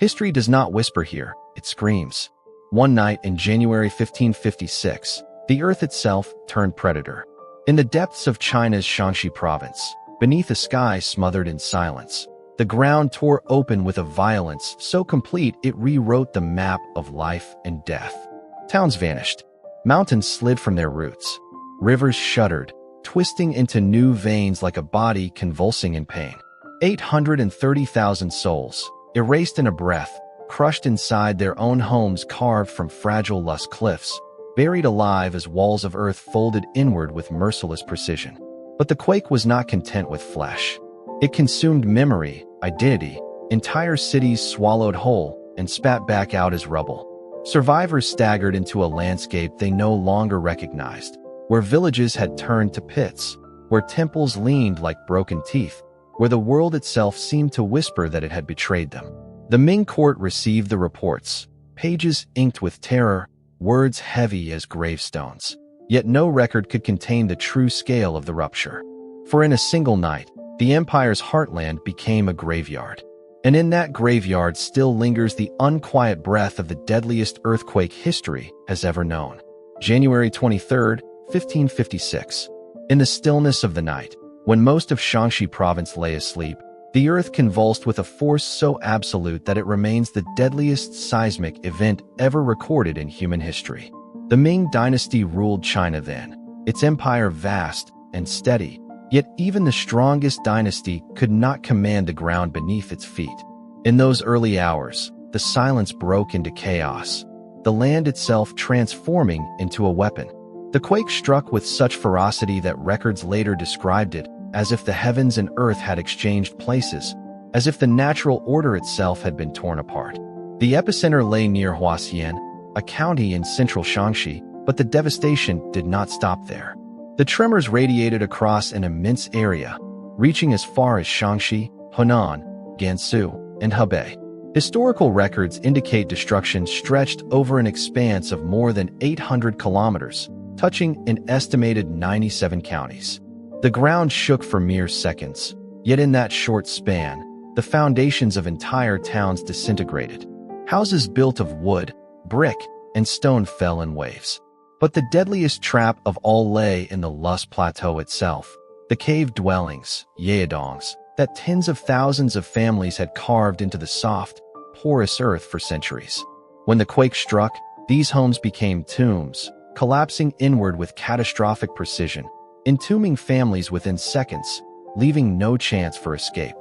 History does not whisper here, it screams. One night in January 1556, the earth itself turned predator. In the depths of China's Shaanxi province, beneath a sky smothered in silence, the ground tore open with a violence so complete it rewrote the map of life and death. Towns vanished. Mountains slid from their roots. Rivers shuddered, twisting into new veins like a body convulsing in pain. 830,000 souls, erased in a breath, crushed inside their own homes carved from fragile lush cliffs, buried alive as walls of earth folded inward with merciless precision. But the quake was not content with flesh. It consumed memory, identity. Entire cities swallowed whole and spat back out as rubble. Survivors staggered into a landscape they no longer recognized, where villages had turned to pits, where temples leaned like broken teeth, where the world itself seemed to whisper that it had betrayed them. The Ming court received the reports, pages inked with terror, words heavy as gravestones. Yet no record could contain the true scale of the rupture. For in a single night, the empire's heartland became a graveyard. And in that graveyard still lingers the unquiet breath of the deadliest earthquake history has ever known. January 23, 1556. In the stillness of the night, when most of Shaanxi province lay asleep, the earth convulsed with a force so absolute that it remains the deadliest seismic event ever recorded in human history. The Ming dynasty ruled China then, its empire vast and steady, yet even the strongest dynasty could not command the ground beneath its feet. In those early hours, the silence broke into chaos, the land itself transforming into a weapon. The quake struck with such ferocity that records later described it as if the heavens and earth had exchanged places, as if the natural order itself had been torn apart. The epicenter lay near Huaxian, a county in central Shaanxi, but the devastation did not stop there. The tremors radiated across an immense area, reaching as far as Shaanxi, Henan, Gansu, and Hebei. Historical records indicate destruction stretched over an expanse of more than 800 kilometers, touching an estimated 97 counties. The ground shook for mere seconds, yet in that short span, the foundations of entire towns disintegrated. Houses built of wood, brick, and stone fell in waves. But the deadliest trap of all lay in the Lus Plateau itself, the cave dwellings, yaodongs, that tens of thousands of families had carved into the soft, porous earth for centuries. When the quake struck, these homes became tombs, collapsing inward with catastrophic precision, entombing families within seconds, leaving no chance for escape.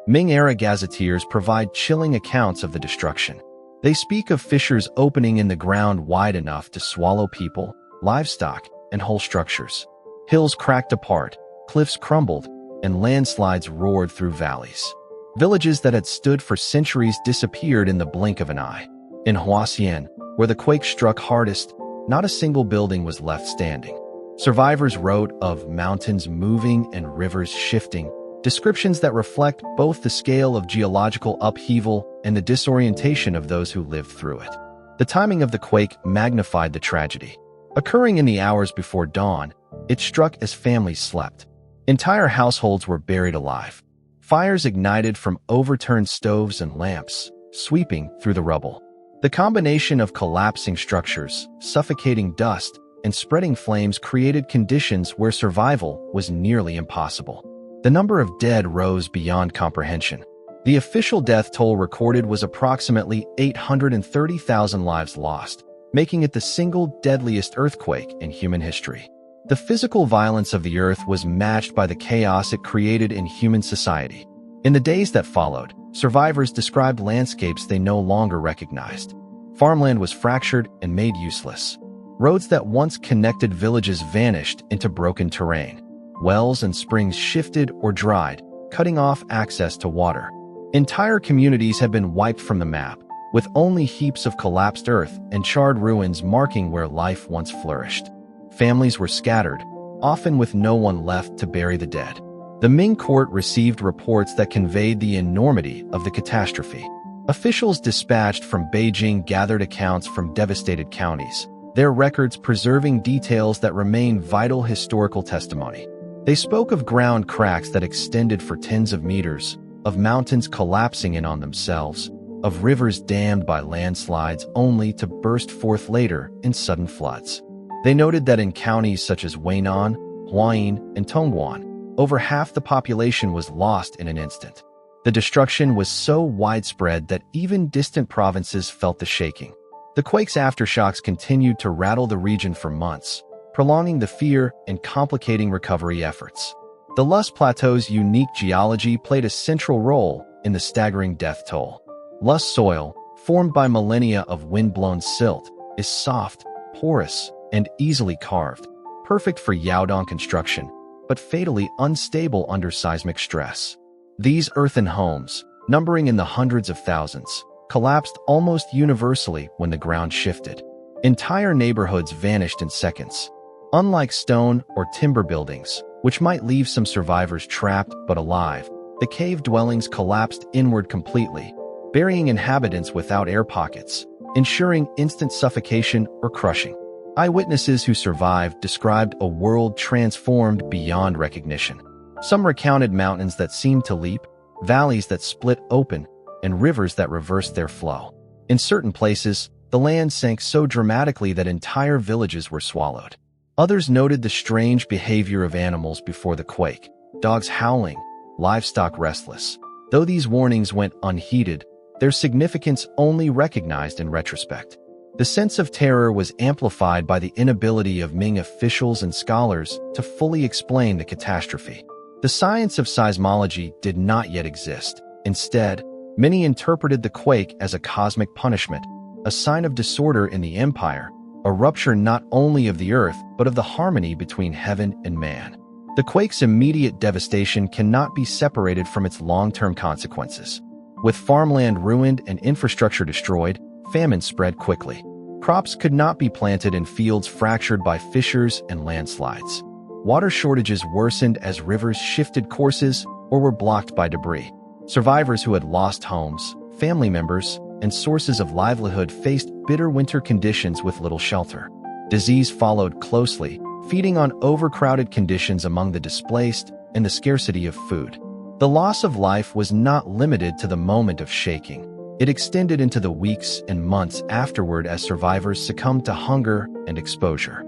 Ming-era gazetteers provide chilling accounts of the destruction. They speak of fissures opening in the ground wide enough to swallow people, livestock, and whole structures. Hills cracked apart, cliffs crumbled, and landslides roared through valleys. Villages that had stood for centuries disappeared in the blink of an eye. In Huaxian, where the quake struck hardest, not a single building was left standing. Survivors wrote of mountains moving and rivers shifting, descriptions that reflect both the scale of geological upheaval and the disorientation of those who lived through it. The timing of the quake magnified the tragedy. Occurring in the hours before dawn, it struck as families slept. Entire households were buried alive. Fires ignited from overturned stoves and lamps, sweeping through the rubble. The combination of collapsing structures, suffocating dust, and spreading flames created conditions where survival was nearly impossible. The number of dead rose beyond comprehension. The official death toll recorded was approximately 830,000 lives lost, making it the single deadliest earthquake in human history. The physical violence of the earth was matched by the chaos it created in human society. In the days that followed, survivors described landscapes they no longer recognized. Farmland was fractured and made useless. Roads that once connected villages vanished into broken terrain. Wells and springs shifted or dried, cutting off access to water. Entire communities had been wiped from the map, with only heaps of collapsed earth and charred ruins marking where life once flourished. Families were scattered, often with no one left to bury the dead. The Ming court received reports that conveyed the enormity of the catastrophe. Officials dispatched from Beijing gathered accounts from devastated counties, their records preserving details that remain vital historical testimony. They spoke of ground cracks that extended for tens of meters, of mountains collapsing in on themselves, of rivers dammed by landslides only to burst forth later in sudden floods. They noted that in counties such as Weinan, Huayin, and Tongguan, over half the population was lost in an instant. The destruction was so widespread that even distant provinces felt the shaking. The quake's aftershocks continued to rattle the region for months, prolonging the fear and complicating recovery efforts. The Loess Plateau's unique geology played a central role in the staggering death toll. Loess soil, formed by millennia of wind-blown silt, is soft, porous, and easily carved, perfect for Yaodong construction, but fatally unstable under seismic stress. These earthen homes, numbering in the hundreds of thousands, collapsed almost universally when the ground shifted. Entire neighborhoods vanished in seconds. Unlike stone or timber buildings, which might leave some survivors trapped but alive, the cave dwellings collapsed inward completely, burying inhabitants without air pockets, ensuring instant suffocation or crushing. Eyewitnesses who survived described a world transformed beyond recognition. Some recounted mountains that seemed to leap, valleys that split open, and rivers that reversed their flow. In certain places, the land sank so dramatically that entire villages were swallowed. Others noted the strange behavior of animals before the quake, dogs howling, livestock restless. Though these warnings went unheeded, their significance only recognized in retrospect. The sense of terror was amplified by the inability of Ming officials and scholars to fully explain the catastrophe. The science of seismology did not yet exist. Instead, many interpreted the quake as a cosmic punishment, a sign of disorder in the empire, a rupture not only of the earth but of the harmony between heaven and man. The quake's immediate devastation cannot be separated from its long-term consequences. With farmland ruined and infrastructure destroyed, famine spread quickly. Crops could not be planted in fields fractured by fissures and landslides. Water shortages worsened as rivers shifted courses or were blocked by debris. Survivors who had lost homes, family members, and sources of livelihood faced bitter winter conditions with little shelter. Disease followed closely, feeding on overcrowded conditions among the displaced and the scarcity of food. The loss of life was not limited to the moment of shaking. It extended into the weeks and months afterward as survivors succumbed to hunger and exposure.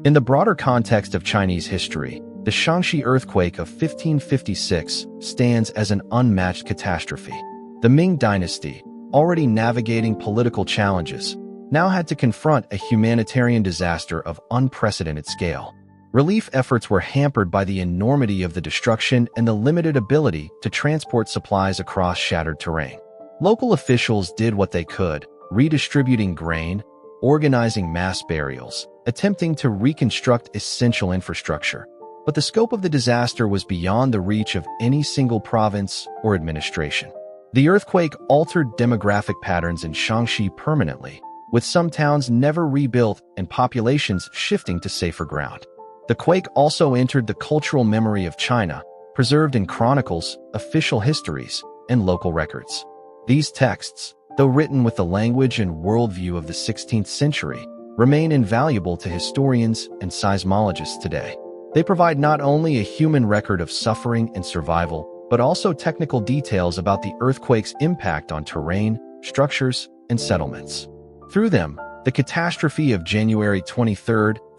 In the broader context of Chinese history, the Shaanxi earthquake of 1556 stands as an unmatched catastrophe. The Ming dynasty, already navigating political challenges, now had to confront a humanitarian disaster of unprecedented scale. Relief efforts were hampered by the enormity of the destruction and the limited ability to transport supplies across shattered terrain. Local officials did what they could, redistributing grain, organizing mass burials, attempting to reconstruct essential infrastructure. But the scope of the disaster was beyond the reach of any single province or administration. The earthquake altered demographic patterns in Shaanxi permanently, with some towns never rebuilt and populations shifting to safer ground. The quake also entered the cultural memory of China, preserved in chronicles, official histories, and local records. These texts, though written with the language and worldview of the 16th century, remain invaluable to historians and seismologists today. They provide not only a human record of suffering and survival, but also technical details about the earthquake's impact on terrain, structures, and settlements. Through them, the catastrophe of January 23,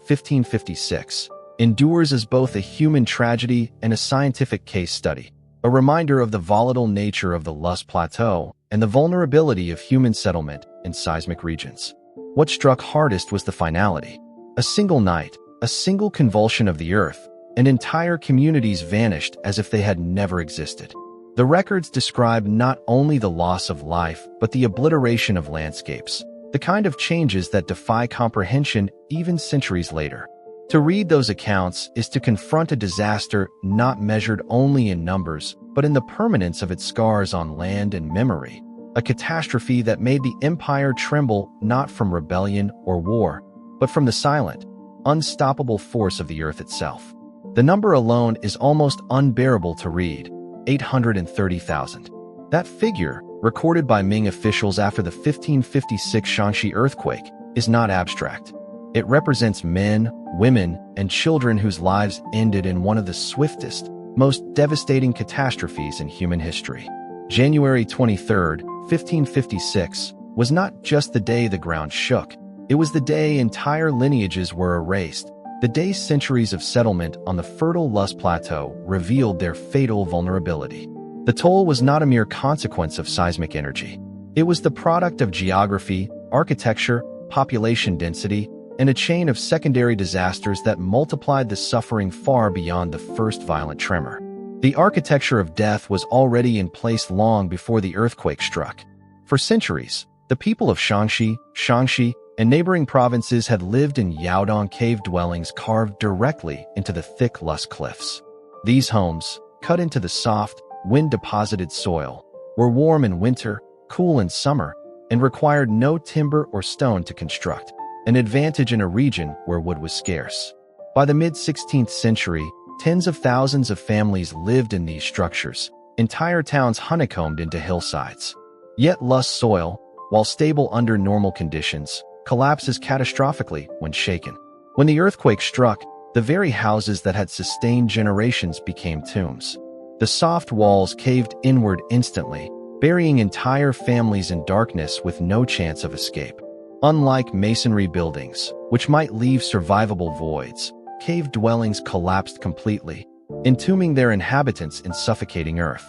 1556, endures as both a human tragedy and a scientific case study, a reminder of the volatile nature of the Loess Plateau and the vulnerability of human settlement in seismic regions. What struck hardest was the finality. A single night, a single convulsion of the earth, and entire communities vanished as if they had never existed. The records describe not only the loss of life, but the obliteration of landscapes, the kind of changes that defy comprehension even centuries later. To read those accounts is to confront a disaster not measured only in numbers, but in the permanence of its scars on land and memory. A catastrophe that made the empire tremble not from rebellion or war, but from the silent, unstoppable force of the earth itself. The number alone is almost unbearable to read: 830,000. That figure, recorded by Ming officials after the 1556 Shaanxi earthquake, is not abstract. It represents men, women, and children whose lives ended in one of the swiftest, most devastating catastrophes in human history. January 23, 1556, was not just the day the ground shook. It was the day entire lineages were erased. The day centuries of settlement on the fertile Loess Plateau revealed their fatal vulnerability. The toll was not a mere consequence of seismic energy. It was the product of geography, architecture, population density, and a chain of secondary disasters that multiplied the suffering far beyond the first violent tremor. The architecture of death was already in place long before the earthquake struck. For centuries, the people of Shaanxi, and neighboring provinces had lived in Yaodong cave dwellings carved directly into the thick Loess cliffs. These homes, cut into the soft, wind-deposited soil, were warm in winter, cool in summer, and required no timber or stone to construct, an advantage in a region where wood was scarce. By the mid-16th century, tens of thousands of families lived in these structures, entire towns honeycombed into hillsides. Yet Loess soil, while stable under normal conditions, collapses catastrophically when shaken. When the earthquake struck, the very houses that had sustained generations became tombs. The soft walls caved inward instantly, burying entire families in darkness with no chance of escape. Unlike masonry buildings, which might leave survivable voids, cave dwellings collapsed completely, entombing their inhabitants in suffocating earth.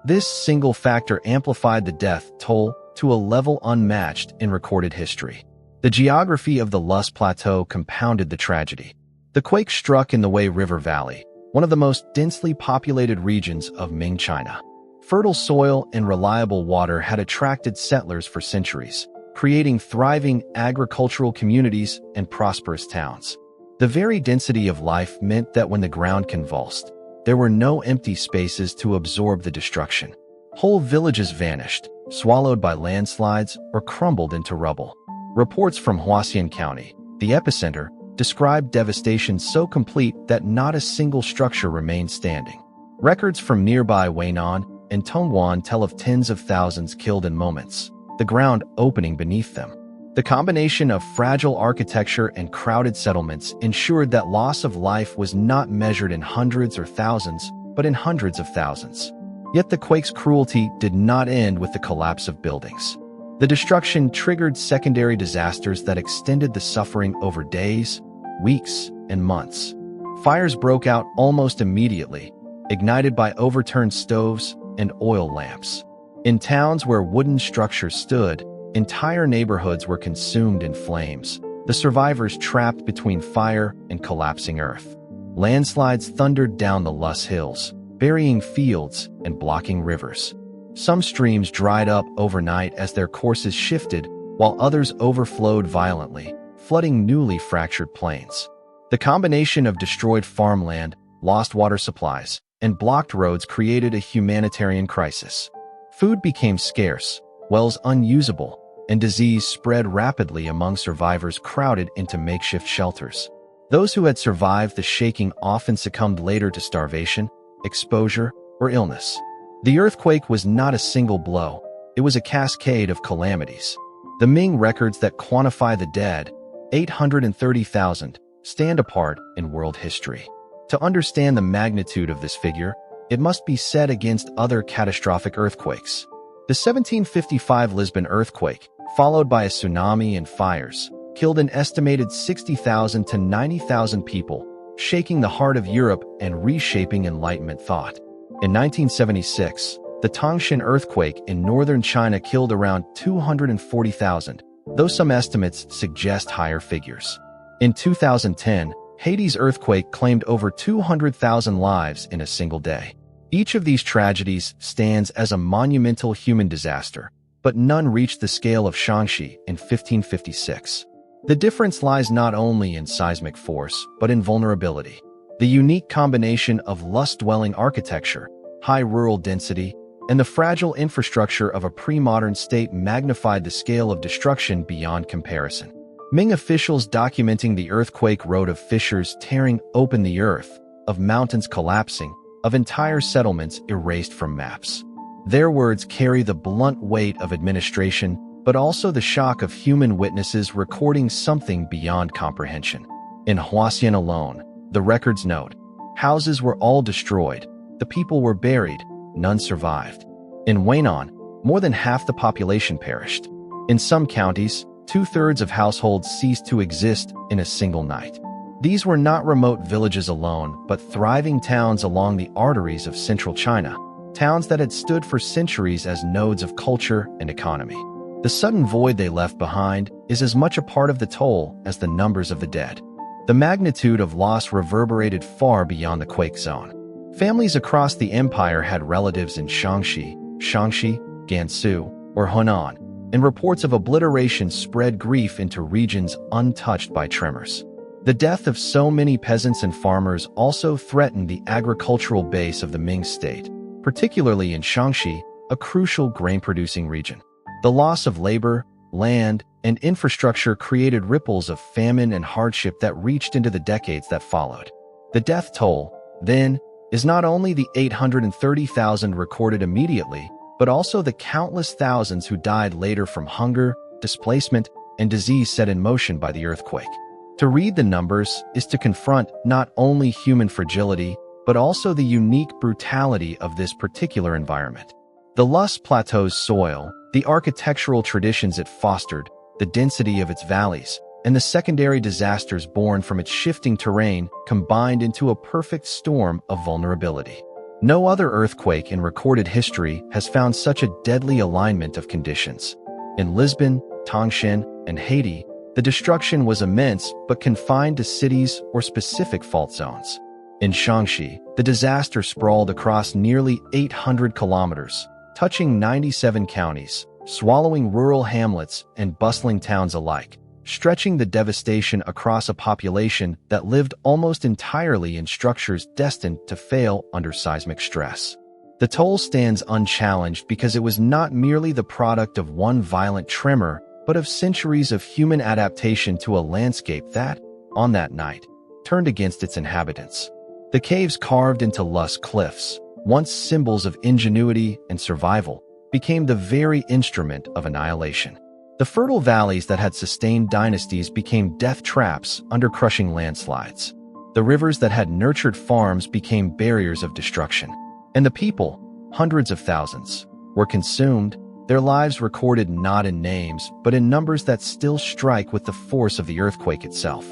This single factor amplified the death toll to a level unmatched in recorded history. The geography of the Loess Plateau compounded the tragedy. The quake struck in the Wei River Valley, one of the most densely populated regions of Ming China. Fertile soil and reliable water had attracted settlers for centuries, creating thriving agricultural communities and prosperous towns. The very density of life meant that when the ground convulsed, there were no empty spaces to absorb the destruction. Whole villages vanished, swallowed by landslides or crumbled into rubble. Reports from Huashan County, the epicenter, described devastation so complete that not a single structure remained standing. Records from nearby Weinan and Tongguan tell of tens of thousands killed in moments, the ground opening beneath them. The combination of fragile architecture and crowded settlements ensured that loss of life was not measured in hundreds or thousands, but in hundreds of thousands. Yet the quake's cruelty did not end with the collapse of buildings. The destruction triggered secondary disasters that extended the suffering over days, weeks, and months. Fires broke out almost immediately, ignited by overturned stoves and oil lamps. In towns where wooden structures stood, entire neighborhoods were consumed in flames, the survivors trapped between fire and collapsing earth. Landslides thundered down the Loess Hills, burying fields and blocking rivers. Some streams dried up overnight as their courses shifted, while others overflowed violently, flooding newly fractured plains. The combination of destroyed farmland, lost water supplies, and blocked roads created a humanitarian crisis. Food became scarce, wells unusable, and disease spread rapidly among survivors crowded into makeshift shelters. Those who had survived the shaking often succumbed later to starvation, exposure, or illness. The earthquake was not a single blow, it was a cascade of calamities. The Ming records that quantify the dead, 830,000, stand apart in world history. To understand the magnitude of this figure, it must be set against other catastrophic earthquakes. The 1755 Lisbon earthquake, followed by a tsunami and fires, killed an estimated 60,000 to 90,000 people, shaking the heart of Europe and reshaping Enlightenment thought. In 1976, the Tangshan earthquake in northern China killed around 240,000, though some estimates suggest higher figures. In 2010, Haiti's earthquake claimed over 200,000 lives in a single day. Each of these tragedies stands as a monumental human disaster, but none reached the scale of Shaanxi in 1556. The difference lies not only in seismic force, but in vulnerability. The unique combination of Loess-dwelling architecture, high rural density, and the fragile infrastructure of a pre-modern state magnified the scale of destruction beyond comparison. Ming officials documenting the earthquake wrote of fissures tearing open the earth, of mountains collapsing, of entire settlements erased from maps. Their words carry the blunt weight of administration, but also the shock of human witnesses recording something beyond comprehension. In Huashan alone, the records note, houses were all destroyed, the people were buried, none survived. In Weinan, more than half the population perished. In some counties, 2/3 of households ceased to exist in a single night. These were not remote villages alone, but thriving towns along the arteries of central China, towns that had stood for centuries as nodes of culture and economy. The sudden void they left behind is as much a part of the toll as the numbers of the dead. The magnitude of loss reverberated far beyond the quake zone. Families across the empire had relatives in Shaanxi, Gansu, or Hunan, and reports of obliteration spread grief into regions untouched by tremors. The death of so many peasants and farmers also threatened the agricultural base of the Ming state, particularly in Shaanxi, a crucial grain-producing region. The loss of labor, land, and infrastructure created ripples of famine and hardship that reached into the decades that followed. The death toll, then, is not only the 830,000 recorded immediately, but also the countless thousands who died later from hunger, displacement, and disease set in motion by the earthquake. To read the numbers is to confront not only human fragility, but also the unique brutality of this particular environment. The Loess Plateau's soil, the architectural traditions it fostered, the density of its valleys, and the secondary disasters born from its shifting terrain combined into a perfect storm of vulnerability. No other earthquake in recorded history has found such a deadly alignment of conditions. In Lisbon, Tangshan, and Haiti, the destruction was immense but confined to cities or specific fault zones. In Shaanxi, the disaster sprawled across nearly 800 kilometers, touching 97 counties, swallowing rural hamlets and bustling towns alike, stretching the devastation across a population that lived almost entirely in structures destined to fail under seismic stress. The toll stands unchallenged because it was not merely the product of one violent tremor, but of centuries of human adaptation to a landscape that, on that night, turned against its inhabitants. The caves carved into Loess cliffs, once symbols of ingenuity and survival, became the very instrument of annihilation. The fertile valleys that had sustained dynasties became death traps under crushing landslides. The rivers that had nurtured farms became barriers of destruction. And the people, hundreds of thousands, were consumed, their lives recorded not in names, but in numbers that still strike with the force of the earthquake itself.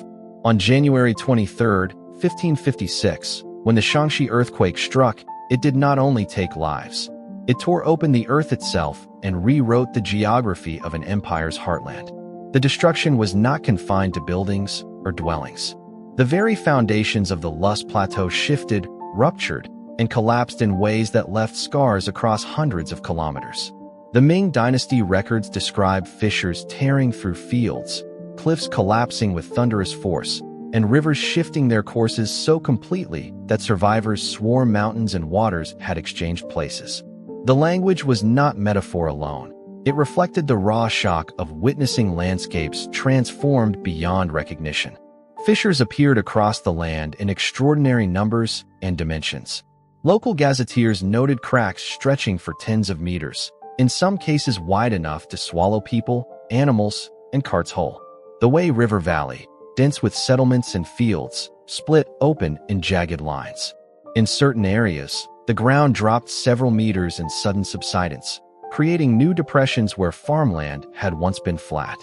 On January 23, 1556, when the Shaanxi earthquake struck, it did not only take lives. It tore open the earth itself and rewrote the geography of an empire's heartland. The destruction was not confined to buildings or dwellings. The very foundations of the Loess Plateau shifted, ruptured, and collapsed in ways that left scars across hundreds of kilometers. The Ming Dynasty records describe fissures tearing through fields, cliffs collapsing with thunderous force, and rivers shifting their courses so completely that survivors swore mountains and waters had exchanged places. The language was not metaphor alone. It reflected the raw shock of witnessing landscapes transformed beyond recognition. Fissures appeared across the land in extraordinary numbers and dimensions. Local gazetteers noted cracks stretching for tens of meters, in some cases wide enough to swallow people, animals, and carts whole. The Wei River Valley, dense with settlements and fields, split open in jagged lines. In certain areas, the ground dropped several meters in sudden subsidence, creating new depressions where farmland had once been flat.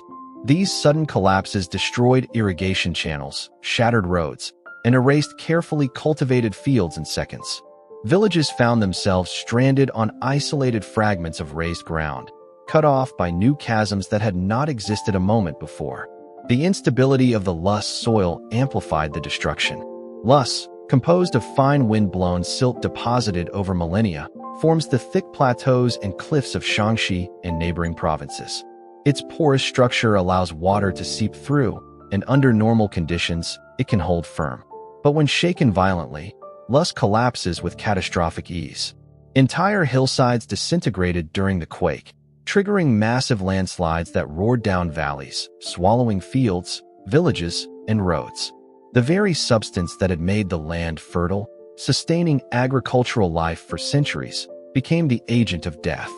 These sudden collapses destroyed irrigation channels, shattered roads, and erased carefully cultivated fields in seconds. Villages found themselves stranded on isolated fragments of raised ground, cut off by new chasms that had not existed a moment before. The instability of the Loess soil amplified the destruction. Loess, composed of fine wind-blown silt deposited over millennia, forms the thick plateaus and cliffs of Shaanxi and neighboring provinces. Its porous structure allows water to seep through, and under normal conditions, it can hold firm. But when shaken violently, Loess collapses with catastrophic ease. Entire hillsides disintegrated during the quake, triggering massive landslides that roared down valleys, swallowing fields, villages, and roads. The very substance that had made the land fertile, sustaining agricultural life for centuries, became the agent of death.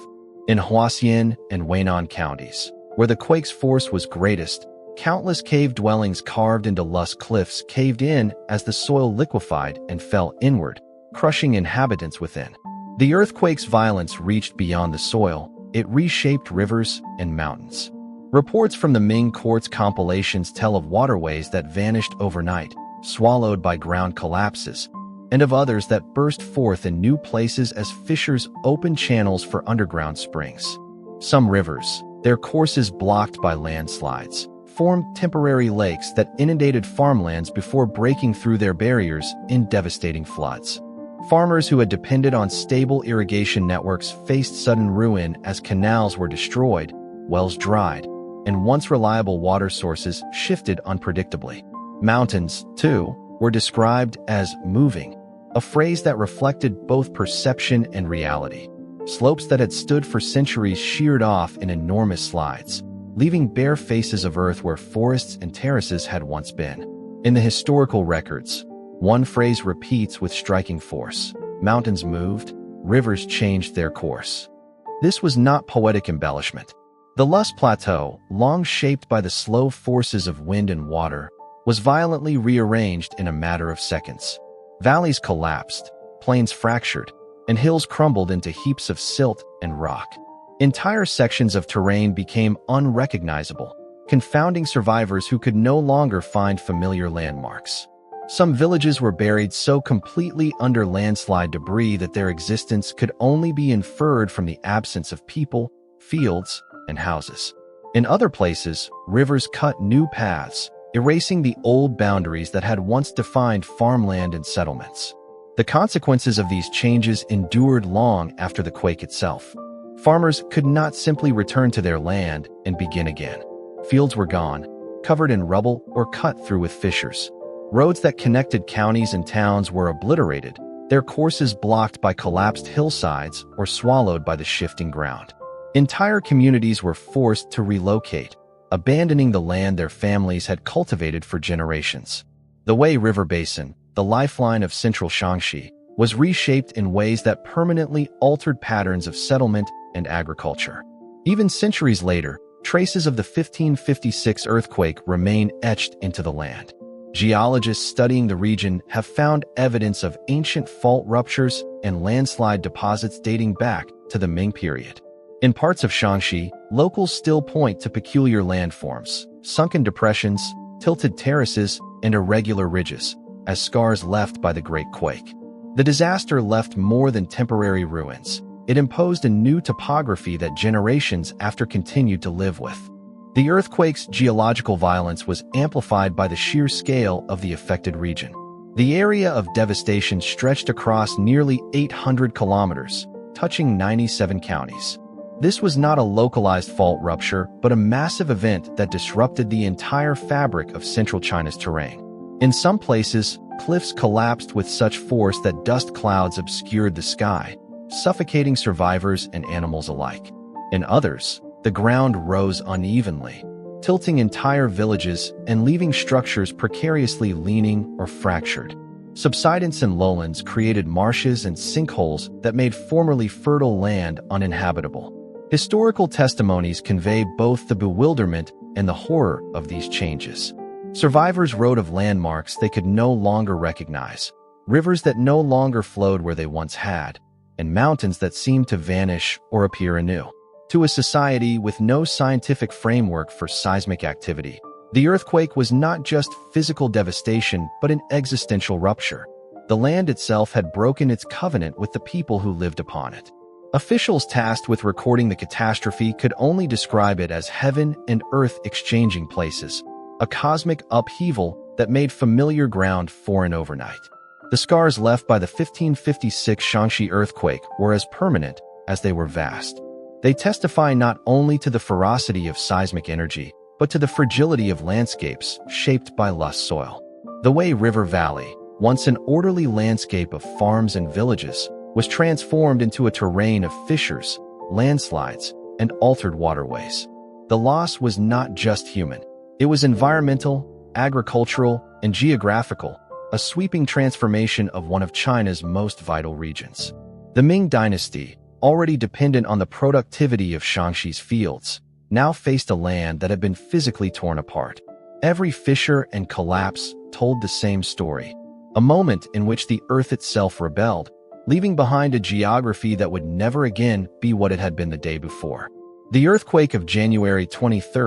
In Huaxian and Weinan counties, where the quake's force was greatest, countless cave dwellings carved into Loess cliffs caved in as the soil liquefied and fell inward, crushing inhabitants within. The earthquake's violence reached beyond the soil. It reshaped rivers and mountains. Reports from the Ming court's compilations tell of waterways that vanished overnight, swallowed by ground collapses, and of others that burst forth in new places as fissures opened channels for underground springs. Some rivers, their courses blocked by landslides, formed temporary lakes that inundated farmlands before breaking through their barriers in devastating floods. Farmers who had depended on stable irrigation networks faced sudden ruin as canals were destroyed, wells dried, and once reliable water sources shifted unpredictably. Mountains, too, were described as moving, a phrase that reflected both perception and reality. Slopes that had stood for centuries sheared off in enormous slides, leaving bare faces of earth where forests and terraces had once been. In the historical records, one phrase repeats with striking force: mountains moved, rivers changed their course. This was not poetic embellishment. The Loess Plateau, long shaped by the slow forces of wind and water, was violently rearranged in a matter of seconds. Valleys collapsed, plains fractured, and hills crumbled into heaps of silt and rock. Entire sections of terrain became unrecognizable, confounding survivors who could no longer find familiar landmarks. Some villages were buried so completely under landslide debris that their existence could only be inferred from the absence of people, fields, and houses. In other places, rivers cut new paths, erasing the old boundaries that had once defined farmland and settlements. The consequences of these changes endured long after the quake itself. Farmers could not simply return to their land and begin again. Fields were gone, covered in rubble or cut through with fissures. Roads that connected counties and towns were obliterated, their courses blocked by collapsed hillsides or swallowed by the shifting ground. Entire communities were forced to relocate, abandoning the land their families had cultivated for generations. The Wei River Basin, the lifeline of central Shaanxi, was reshaped in ways that permanently altered patterns of settlement and agriculture. Even centuries later, traces of the 1556 earthquake remain etched into the land. Geologists studying the region have found evidence of ancient fault ruptures and landslide deposits dating back to the Ming period. In parts of Shaanxi, locals still point to peculiar landforms, sunken depressions, tilted terraces, and irregular ridges, as scars left by the Great Quake. The disaster left more than temporary ruins. It imposed a new topography that generations after continued to live with. The earthquake's geological violence was amplified by the sheer scale of the affected region. The area of devastation stretched across nearly 800 kilometers, touching 97 counties. This was not a localized fault rupture, but a massive event that disrupted the entire fabric of central China's terrain. In some places, cliffs collapsed with such force that dust clouds obscured the sky, suffocating survivors and animals alike. In others, the ground rose unevenly, tilting entire villages and leaving structures precariously leaning or fractured. Subsidence in lowlands created marshes and sinkholes that made formerly fertile land uninhabitable. Historical testimonies convey both the bewilderment and the horror of these changes. Survivors wrote of landmarks they could no longer recognize, rivers that no longer flowed where they once had, and mountains that seemed to vanish or appear anew. To a society with no scientific framework for seismic activity, the earthquake was not just physical devastation but an existential rupture. The land itself had broken its covenant with the people who lived upon it. Officials tasked with recording the catastrophe could only describe it as heaven and earth exchanging places, a cosmic upheaval that made familiar ground foreign overnight. The scars left by the 1556 Shaanxi earthquake were as permanent as they were vast. They testify not only to the ferocity of seismic energy, but to the fragility of landscapes shaped by loess soil. The Wei River Valley, once an orderly landscape of farms and villages, was transformed into a terrain of fissures, landslides, and altered waterways. The loss was not just human. It was environmental, agricultural, and geographical, a sweeping transformation of one of China's most vital regions. The Ming dynasty, already dependent on the productivity of Shaanxi's fields, now faced a land that had been physically torn apart. Every fissure and collapse told the same story, a moment in which the earth itself rebelled, leaving behind a geography that would never again be what it had been the day before. The earthquake of January 23,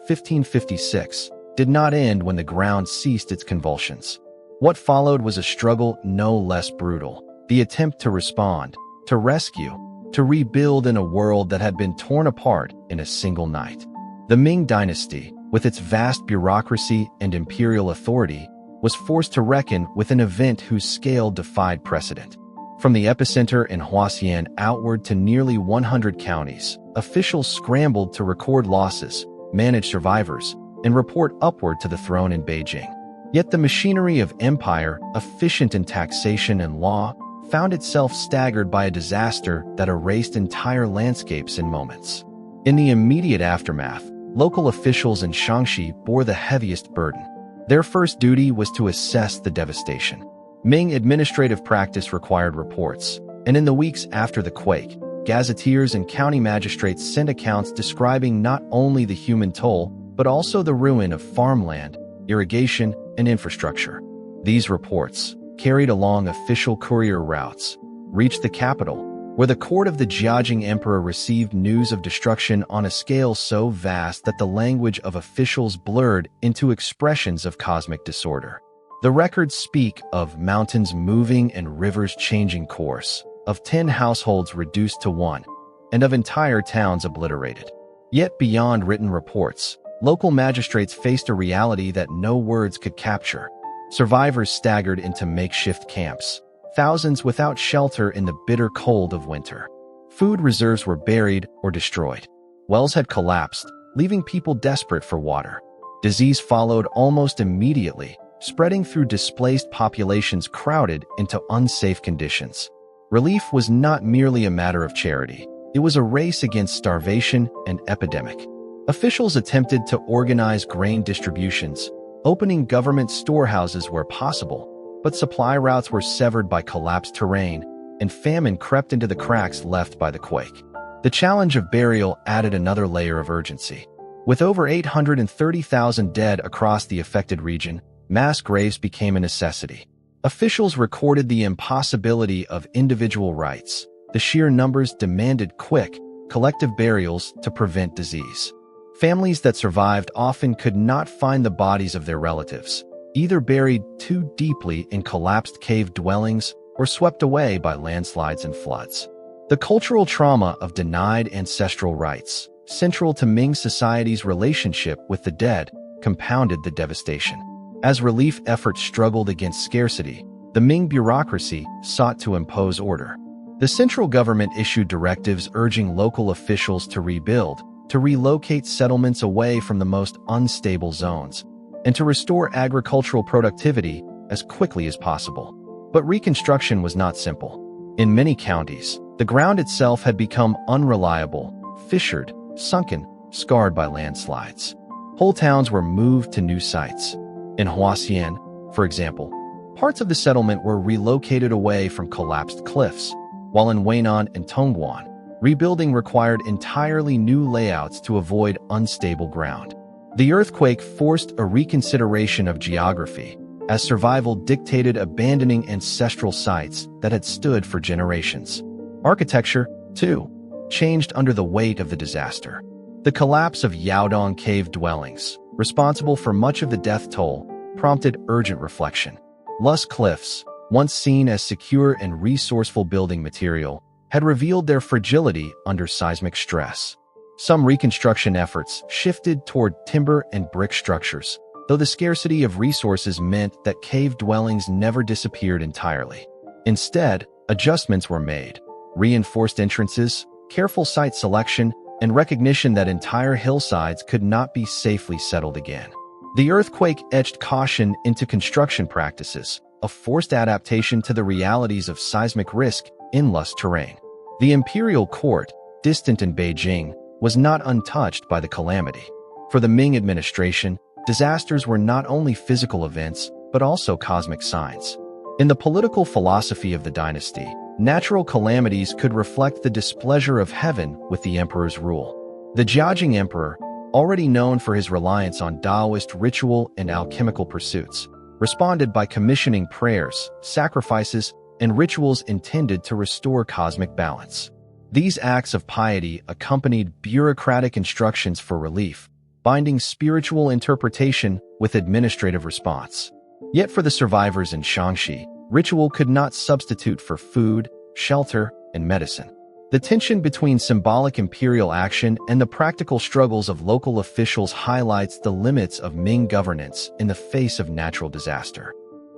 1556, did not end when the ground ceased its convulsions. What followed was a struggle no less brutal, the attempt to respond, to rescue, to rebuild in a world that had been torn apart in a single night. The Ming dynasty, with its vast bureaucracy and imperial authority, was forced to reckon with an event whose scale defied precedent. From the epicenter in Huaxian outward to nearly 100 counties, officials scrambled to record losses, manage survivors, and report upward to the throne in Beijing. Yet the machinery of empire, efficient in taxation and law, found itself staggered by a disaster that erased entire landscapes in moments. In the immediate aftermath, local officials in Shaanxi bore the heaviest burden. Their first duty was to assess the devastation. Ming administrative practice required reports, and in the weeks after the quake, gazetteers and county magistrates sent accounts describing not only the human toll, but also the ruin of farmland, irrigation, and infrastructure. These reports, carried along official courier routes, reached the capital, where the court of the Jiajing Emperor received news of destruction on a scale so vast that the language of officials blurred into expressions of cosmic disorder. The records speak of mountains moving and rivers changing course, of 10 households reduced to 1, and of entire towns obliterated. Yet beyond written reports, local magistrates faced a reality that no words could capture. Survivors staggered into makeshift camps, thousands without shelter in the bitter cold of winter. Food reserves were buried or destroyed. Wells had collapsed, leaving people desperate for water. Disease followed almost immediately, spreading through displaced populations crowded into unsafe conditions. Relief was not merely a matter of charity. It was a race against starvation and epidemic. Officials attempted to organize grain distributions, opening government storehouses where possible, but supply routes were severed by collapsed terrain, and famine crept into the cracks left by the quake. The challenge of burial added another layer of urgency. With over 830,000 dead across the affected region, mass graves became a necessity. Officials recorded the impossibility of individual rites. The sheer numbers demanded quick, collective burials to prevent disease. Families that survived often could not find the bodies of their relatives, either buried too deeply in collapsed cave dwellings or swept away by landslides and floods. The cultural trauma of denied ancestral rites, central to Ming society's relationship with the dead, compounded the devastation. As relief efforts struggled against scarcity, the Ming bureaucracy sought to impose order. The central government issued directives urging local officials to rebuild, to relocate settlements away from the most unstable zones, and to restore agricultural productivity as quickly as possible. But reconstruction was not simple. In many counties, the ground itself had become unreliable, fissured, sunken, scarred by landslides. Whole towns were moved to new sites. In Huaxian, for example, parts of the settlement were relocated away from collapsed cliffs, while in Weinan and Tongguan, rebuilding required entirely new layouts to avoid unstable ground. The earthquake forced a reconsideration of geography, as survival dictated abandoning ancestral sites that had stood for generations. Architecture, too, changed under the weight of the disaster. The collapse of Yaodong cave dwellings, responsible for much of the death toll, prompted urgent reflection. Lush cliffs, once seen as secure and resourceful building material, had revealed their fragility under seismic stress. Some reconstruction efforts shifted toward timber and brick structures, though the scarcity of resources meant that cave dwellings never disappeared entirely. Instead, adjustments were made. Reinforced entrances, careful site selection, and recognition that entire hillsides could not be safely settled again. The earthquake etched caution into construction practices, a forced adaptation to the realities of seismic risk in lush terrain. The imperial court, distant in Beijing, was not untouched by the calamity. For the Ming administration, disasters were not only physical events, but also cosmic signs. In the political philosophy of the dynasty, natural calamities could reflect the displeasure of heaven with the emperor's rule. The Jiajing Emperor, already known for his reliance on Taoist ritual and alchemical pursuits, responded by commissioning prayers, sacrifices, and rituals intended to restore cosmic balance. These acts of piety accompanied bureaucratic instructions for relief, binding spiritual interpretation with administrative response. Yet for the survivors in Shaanxi, ritual could not substitute for food, shelter, and medicine. The tension between symbolic imperial action and the practical struggles of local officials highlights the limits of Ming governance in the face of natural disaster.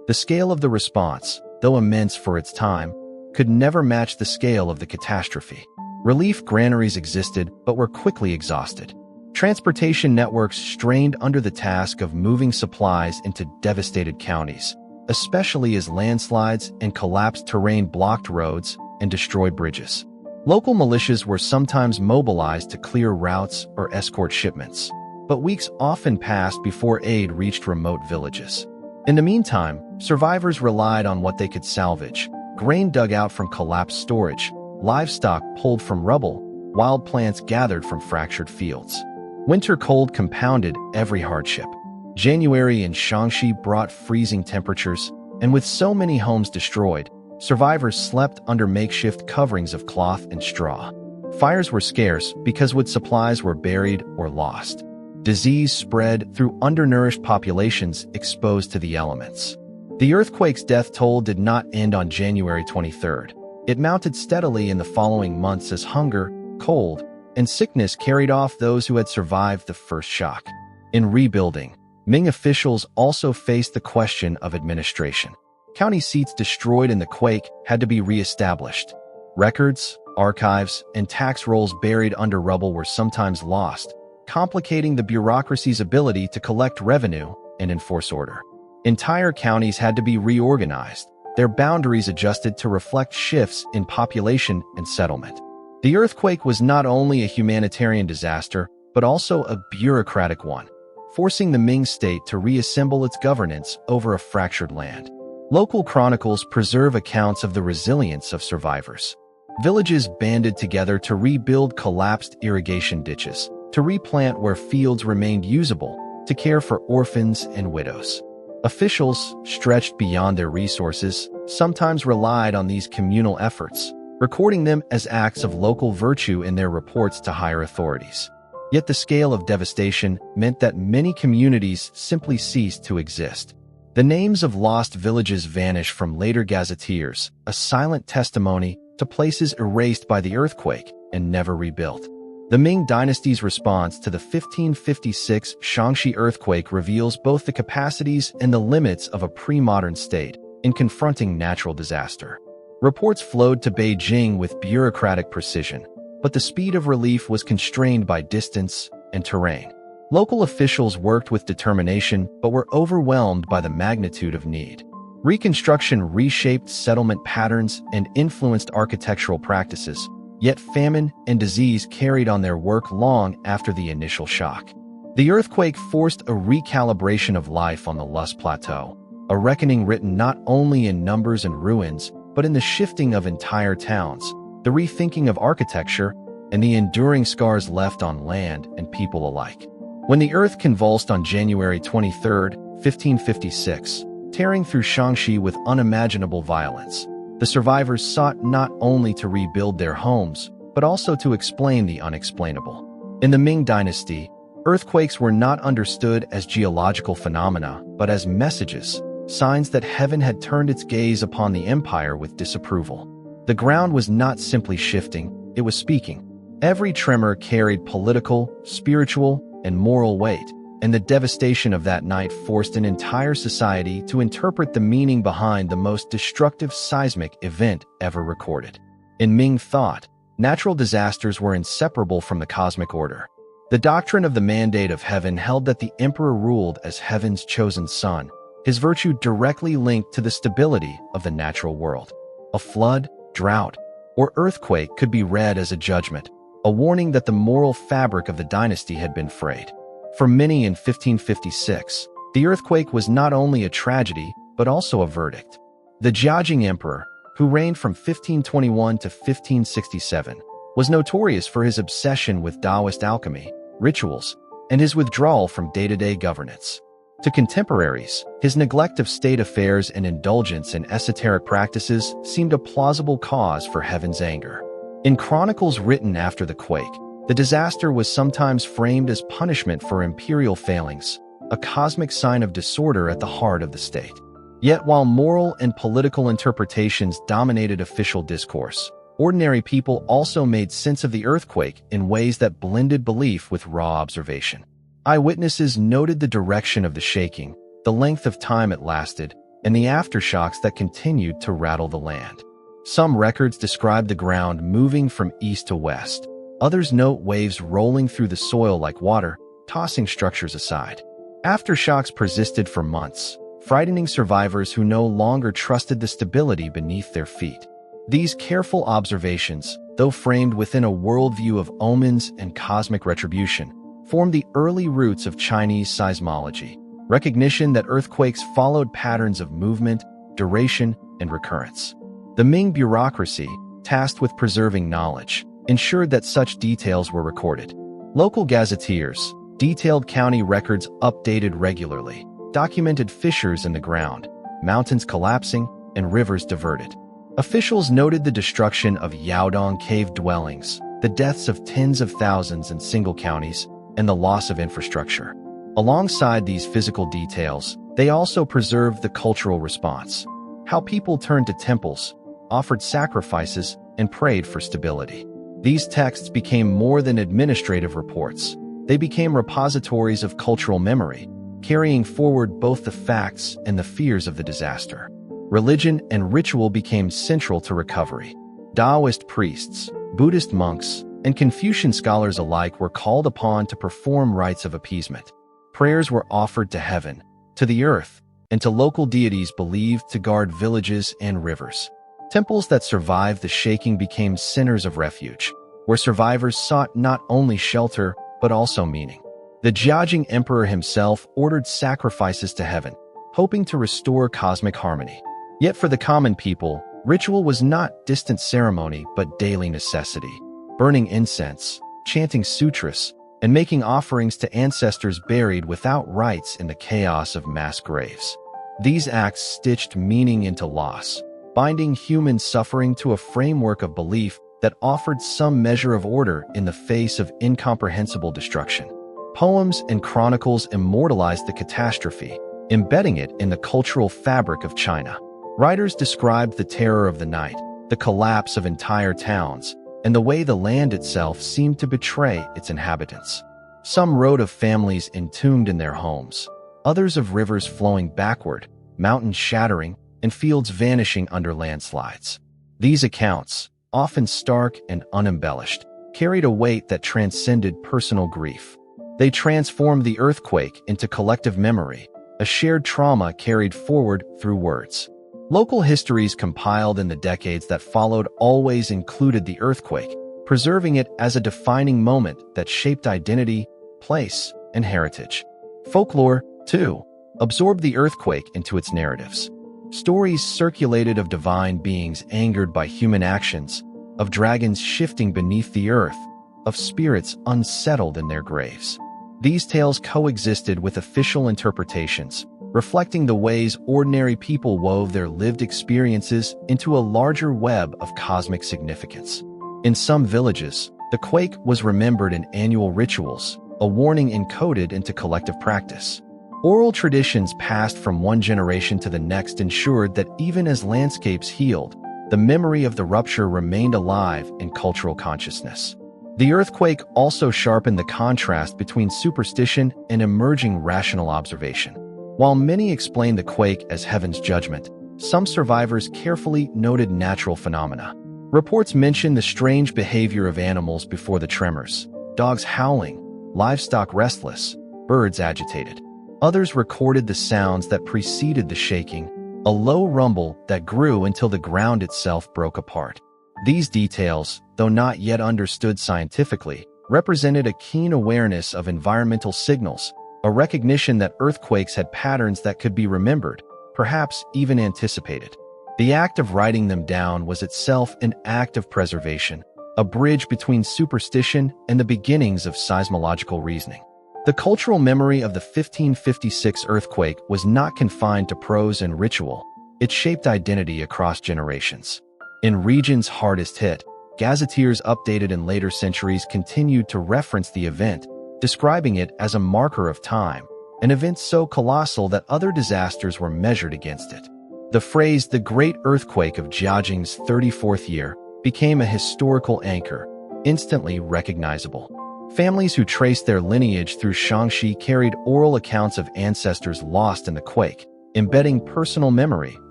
The scale of the response, though immense for its time, could never match the scale of the catastrophe. Relief granaries existed but were quickly exhausted. Transportation networks strained under the task of moving supplies into devastated counties, especially as landslides and collapsed terrain blocked roads and destroyed bridges. Local militias were sometimes mobilized to clear routes or escort shipments, but weeks often passed before aid reached remote villages. In the meantime, survivors relied on what they could salvage: grain dug out from collapsed storage, livestock pulled from rubble, wild plants gathered from fractured fields. Winter cold compounded every hardship. January in Shaanxi brought freezing temperatures, and with so many homes destroyed, survivors slept under makeshift coverings of cloth and straw. Fires were scarce because wood supplies were buried or lost. Disease spread through undernourished populations exposed to the elements. The earthquake's death toll did not end on January 23rd. It mounted steadily in the following months as hunger, cold, and sickness carried off those who had survived the first shock. In rebuilding, Ming officials also faced the question of administration. County seats destroyed in the quake had to be re-established. Records, archives, and tax rolls buried under rubble were sometimes lost, complicating the bureaucracy's ability to collect revenue and enforce order. Entire counties had to be reorganized, their boundaries adjusted to reflect shifts in population and settlement. The earthquake was not only a humanitarian disaster, but also a bureaucratic one, forcing the Ming state to reassemble its governance over a fractured land. Local chronicles preserve accounts of the resilience of survivors. Villages banded together to rebuild collapsed irrigation ditches, to replant where fields remained usable, to care for orphans and widows. Officials, stretched beyond their resources, sometimes relied on these communal efforts, recording them as acts of local virtue in their reports to higher authorities. Yet the scale of devastation meant that many communities simply ceased to exist. The names of lost villages vanish from later gazetteers, a silent testimony to places erased by the earthquake and never rebuilt. The Ming dynasty's response to the 1556 Shaanxi earthquake reveals both the capacities and the limits of a pre-modern state in confronting natural disaster. Reports flowed to Beijing with bureaucratic precision, but the speed of relief was constrained by distance and terrain. Local officials worked with determination but were overwhelmed by the magnitude of need. Reconstruction reshaped settlement patterns and influenced architectural practices, yet famine and disease carried on their work long after the initial shock. The earthquake forced a recalibration of life on the Lus Plateau, a reckoning written not only in numbers and ruins, but in the shifting of entire towns, the rethinking of architecture, and the enduring scars left on land and people alike. When the earth convulsed on January 23, 1556, tearing through Shaanxi with unimaginable violence, the survivors sought not only to rebuild their homes, but also to explain the unexplainable. In the Ming dynasty, earthquakes were not understood as geological phenomena, but as messages, signs that heaven had turned its gaze upon the empire with disapproval. The ground was not simply shifting, it was speaking. Every tremor carried political, spiritual, and moral weight, and the devastation of that night forced an entire society to interpret the meaning behind the most destructive seismic event ever recorded. In Ming thought, natural disasters were inseparable from the cosmic order. The doctrine of the mandate of heaven held that the emperor ruled as heaven's chosen son, his virtue directly linked to the stability of the natural world. A flood, drought, or earthquake could be read as a judgment, a warning that the moral fabric of the dynasty had been frayed. For many in 1556, the earthquake was not only a tragedy, but also a verdict. The Jiajing emperor, who reigned from 1521 to 1567, was notorious for his obsession with Taoist alchemy, rituals, and his withdrawal from day-to-day governance. To contemporaries, his neglect of state affairs and indulgence in esoteric practices seemed a plausible cause for heaven's anger. In chronicles written after the quake, the disaster was sometimes framed as punishment for imperial failings, a cosmic sign of disorder at the heart of the state. Yet while moral and political interpretations dominated official discourse, ordinary people also made sense of the earthquake in ways that blended belief with raw observation. Eyewitnesses noted the direction of the shaking, the length of time it lasted, and the aftershocks that continued to rattle the land. Some records describe the ground moving from east to west. Others note waves rolling through the soil like water, tossing structures aside. Aftershocks persisted for months, frightening survivors who no longer trusted the stability beneath their feet. These careful observations, though framed within a worldview of omens and cosmic retribution, formed the early roots of Chinese seismology, recognition that earthquakes followed patterns of movement, duration, and recurrence. The Ming bureaucracy, tasked with preserving knowledge, ensured that such details were recorded. Local gazetteers, detailed county records updated regularly, documented fissures in the ground, mountains collapsing, and rivers diverted. Officials noted the destruction of Yaodong cave dwellings, the deaths of tens of thousands in single counties, and the loss of infrastructure. Alongside these physical details, they also preserved the cultural response, how people turned to temples, offered sacrifices, and prayed for stability. These texts became more than administrative reports. They became repositories of cultural memory, carrying forward both the facts and the fears of the disaster. Religion and ritual became central to recovery. Taoist priests, Buddhist monks, and Confucian scholars alike were called upon to perform rites of appeasement. Prayers were offered to heaven, to the earth, and to local deities believed to guard villages and rivers. Temples that survived the shaking became centers of refuge, where survivors sought not only shelter, but also meaning. The Jiajing Emperor himself ordered sacrifices to heaven, hoping to restore cosmic harmony. Yet for the common people, ritual was not distant ceremony but daily necessity. Burning incense, chanting sutras, and making offerings to ancestors buried without rites in the chaos of mass graves. These acts stitched meaning into loss, binding human suffering to a framework of belief that offered some measure of order in the face of incomprehensible destruction. Poems and chronicles immortalized the catastrophe, embedding it in the cultural fabric of China. Writers described the terror of the night, the collapse of entire towns, and the way the land itself seemed to betray its inhabitants. Some wrote of families entombed in their homes, others of rivers flowing backward, mountains shattering, and fields vanishing under landslides. These accounts, often stark and unembellished, carried a weight that transcended personal grief. They transformed the earthquake into collective memory, a shared trauma carried forward through words. Local histories compiled in the decades that followed always included the earthquake, preserving it as a defining moment that shaped identity, place, and heritage. Folklore, too, absorbed the earthquake into its narratives. Stories circulated of divine beings angered by human actions, of dragons shifting beneath the earth, of spirits unsettled in their graves. These tales coexisted with official interpretations, reflecting the ways ordinary people wove their lived experiences into a larger web of cosmic significance. In some villages, the quake was remembered in annual rituals, a warning encoded into collective practice. Oral traditions passed from one generation to the next ensured that even as landscapes healed, the memory of the rupture remained alive in cultural consciousness. The earthquake also sharpened the contrast between superstition and emerging rational observation. While many explained the quake as heaven's judgment, some survivors carefully noted natural phenomena. Reports mention the strange behavior of animals before the tremors, dogs howling, livestock restless, birds agitated. Others recorded the sounds that preceded the shaking, a low rumble that grew until the ground itself broke apart. These details, though not yet understood scientifically, represented a keen awareness of environmental signals, a recognition that earthquakes had patterns that could be remembered, perhaps even anticipated. The act of writing them down was itself an act of preservation, a bridge between superstition and the beginnings of seismological reasoning. The cultural memory of the 1556 earthquake was not confined to prose and ritual. It shaped identity across generations. In regions hardest hit, gazetteers updated in later centuries continued to reference the event, describing it as a marker of time, an event so colossal that other disasters were measured against it. The phrase, "the Great Earthquake of Jiajing's 34th year," became a historical anchor, instantly recognizable. Families who traced their lineage through Shaanxi carried oral accounts of ancestors lost in the quake, embedding personal memory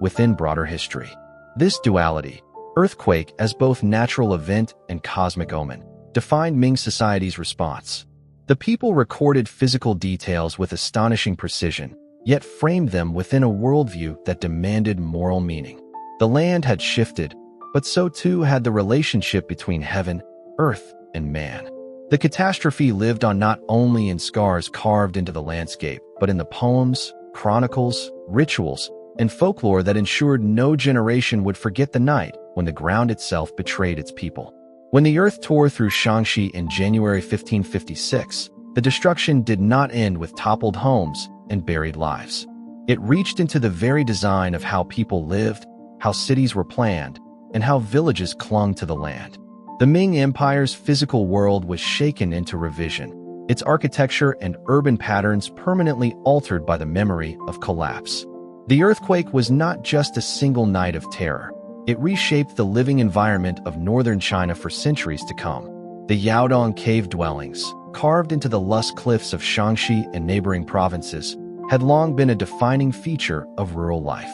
within broader history. This duality, earthquake as both natural event and cosmic omen, defined Ming society's response. The people recorded physical details with astonishing precision, yet framed them within a worldview that demanded moral meaning. The land had shifted, but so too had the relationship between heaven, earth, and man. The catastrophe lived on not only in scars carved into the landscape, but in the poems, chronicles, rituals, and folklore that ensured no generation would forget the night when the ground itself betrayed its people. When the earth tore through Shaanxi in January 1556, the destruction did not end with toppled homes and buried lives. It reached into the very design of how people lived, how cities were planned, and how villages clung to the land. The Ming Empire's physical world was shaken into revision, its architecture and urban patterns permanently altered by the memory of collapse. The earthquake was not just a single night of terror. It reshaped the living environment of northern China for centuries to come. The Yaodong cave dwellings, carved into the lush cliffs of Shaanxi and neighboring provinces, had long been a defining feature of rural life.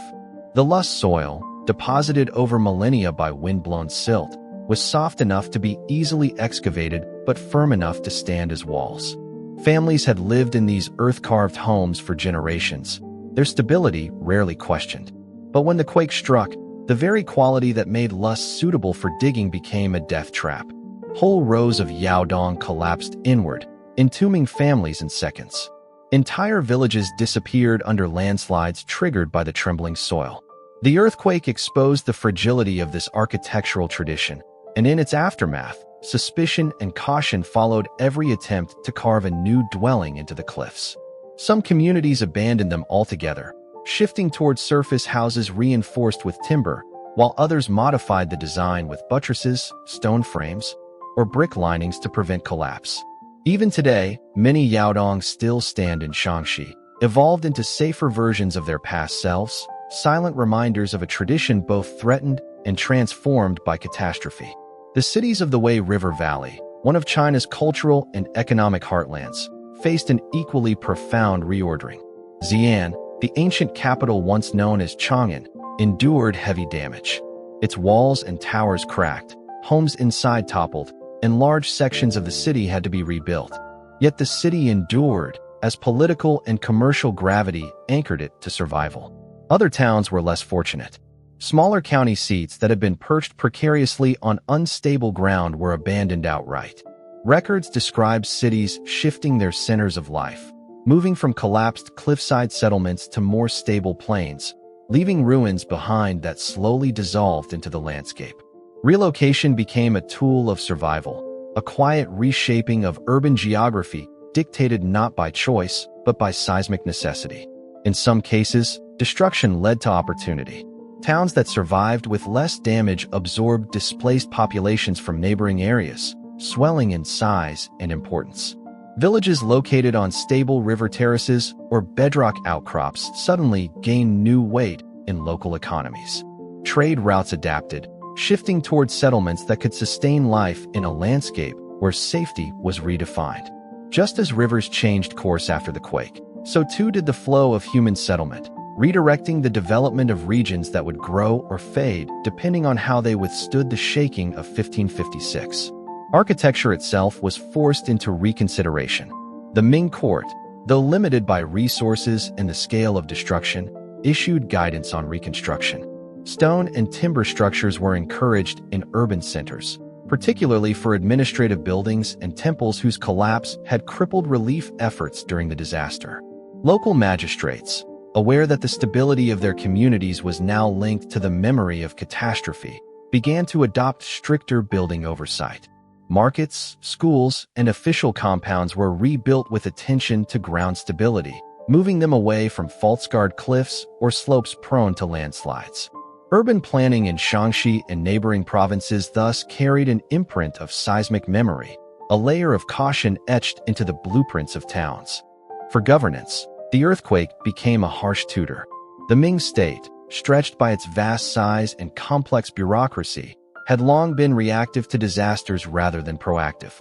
The lush soil, deposited over millennia by wind-blown silt, was soft enough to be easily excavated but firm enough to stand as walls. Families had lived in these earth-carved homes for generations, their stability rarely questioned. But when the quake struck, the very quality that made lust suitable for digging became a death trap. Whole rows of Yaodong collapsed inward, entombing families in seconds. Entire villages disappeared under landslides triggered by the trembling soil. The earthquake exposed the fragility of this architectural tradition, and in its aftermath, suspicion and caution followed every attempt to carve a new dwelling into the cliffs. Some communities abandoned them altogether, shifting towards surface houses reinforced with timber, while others modified the design with buttresses, stone frames, or brick linings to prevent collapse. Even today, many Yaodong still stand in Shaanxi, evolved into safer versions of their past selves, silent reminders of a tradition both threatened and transformed by catastrophe. The cities of the Wei River Valley, one of China's cultural and economic heartlands, faced an equally profound reordering. Xi'an, the ancient capital once known as Chang'an, endured heavy damage. Its walls and towers cracked, homes inside toppled, and large sections of the city had to be rebuilt. Yet the city endured, as political and commercial gravity anchored it to survival. Other towns were less fortunate. Smaller county seats that had been perched precariously on unstable ground were abandoned outright. Records describe cities shifting their centers of life, moving from collapsed cliffside settlements to more stable plains, leaving ruins behind that slowly dissolved into the landscape. Relocation became a tool of survival, a quiet reshaping of urban geography dictated not by choice, but by seismic necessity. In some cases, destruction led to opportunity. Towns that survived with less damage absorbed displaced populations from neighboring areas, swelling in size and importance. Villages located on stable river terraces or bedrock outcrops suddenly gained new weight in local economies. Trade routes adapted, shifting towards settlements that could sustain life in a landscape where safety was redefined. Just as rivers changed course after the quake, so too did the flow of human settlement, redirecting the development of regions that would grow or fade depending on how they withstood the shaking of 1556. Architecture itself was forced into reconsideration. The Ming court, though limited by resources and the scale of destruction, issued guidance on reconstruction. Stone and timber structures were encouraged in urban centers, particularly for administrative buildings and temples whose collapse had crippled relief efforts during the disaster. Local magistrates, aware that the stability of their communities was now linked to the memory of catastrophe, began to adopt stricter building oversight. Markets, schools, and official compounds were rebuilt with attention to ground stability, moving them away from fault-scarred cliffs or slopes prone to landslides. Urban planning in Shaanxi and neighboring provinces thus carried an imprint of seismic memory, a layer of caution etched into the blueprints of towns. For governance, the earthquake became a harsh tutor. The Ming state, stretched by its vast size and complex bureaucracy, had long been reactive to disasters rather than proactive.